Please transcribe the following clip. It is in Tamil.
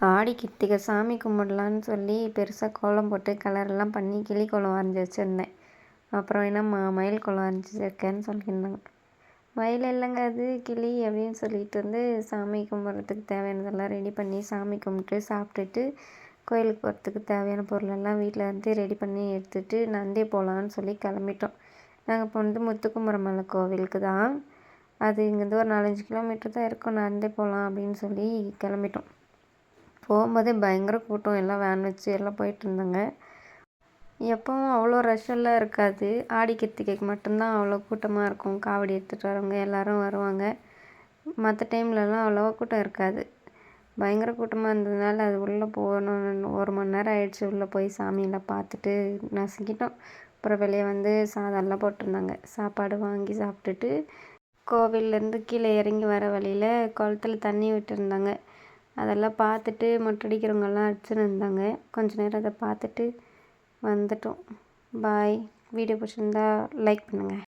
ஆடி கிருத்திகை சாமி கும்பிடலான்னு சொல்லி பெருசாக கோலம் போட்டு கலரெல்லாம் பண்ணி கிளி கோலம் வரைஞ்சி வச்சுருந்தேன். அப்புறம் என்ன மயில் கோலம் வரைஞ்சி வச்சுருக்கேன்னு சொல்லியிருந்தாங்க. மயில் இல்லைங்க, அது கிளி அப்படின்னு சொல்லிட்டு வந்து சாமி கும்பிட்றதுக்கு தேவையானதெல்லாம் ரெடி பண்ணி சாமி கும்பிட்டு சாப்பிட்டுட்டு கோயிலுக்கு போகிறதுக்கு தேவையான பொருளெல்லாம் வீட்டில் வந்து ரெடி பண்ணி எடுத்துகிட்டு நந்தே போகலான்னு சொல்லி கிளம்பிட்டோம். நாங்கள் இப்போ வந்து முத்துக்குமரமலை கோவிலுக்கு தான். அது இங்கேருந்து ஒரு 4-5 கிலோமீட்டர் தான் இருக்கும். நடந்தே போகலாம் அப்படின்னு சொல்லி கிளம்பிட்டோம். போகும்போதே பயங்கர கூட்டம், எல்லாம் வேன் வச்சு எல்லாம் போயிட்டுருந்தாங்க. எப்பவும் அவ்வளோ ரஷ்ஷெல்லாம் இருக்காது. ஆடி கிருத்திகைக்கு மட்டும்தான் அவ்வளோ கூட்டமாக இருக்கும். காவடி எடுத்துகிட்டு வரவங்க எல்லோரும் வருவாங்க. மற்ற டைம்லலாம் அவ்வளோவா கூட்டம் இருக்காது. பயங்கர கூட்டமாக இருந்ததுனால அது உள்ளே போகணும் 1 மணி நேரம் ஆயிடுச்சு. உள்ளே போய் சாமியெல்லாம் பார்த்துட்டு நசுக்கிட்டோம். அப்புறம் வெளியே வந்து சாதம்லாம் போட்டிருந்தாங்க. சாப்பாடு வாங்கி சாப்பிட்டுட்டு கோவில்லேருந்து கீழே இறங்கி வர வழியில் குளத்துல தண்ணி விட்டுருந்தாங்க. அதெல்லாம் பார்த்துட்டு மொட்டை அடிக்கிறவங்கெல்லாம் அடிச்சுன்னு இருந்தாங்க. கொஞ்ச நேரம் அதை பார்த்துட்டு வந்துட்டோம். பாய். வீடியோ பிடிச்சிருந்தா லைக் பண்ணுங்கள்.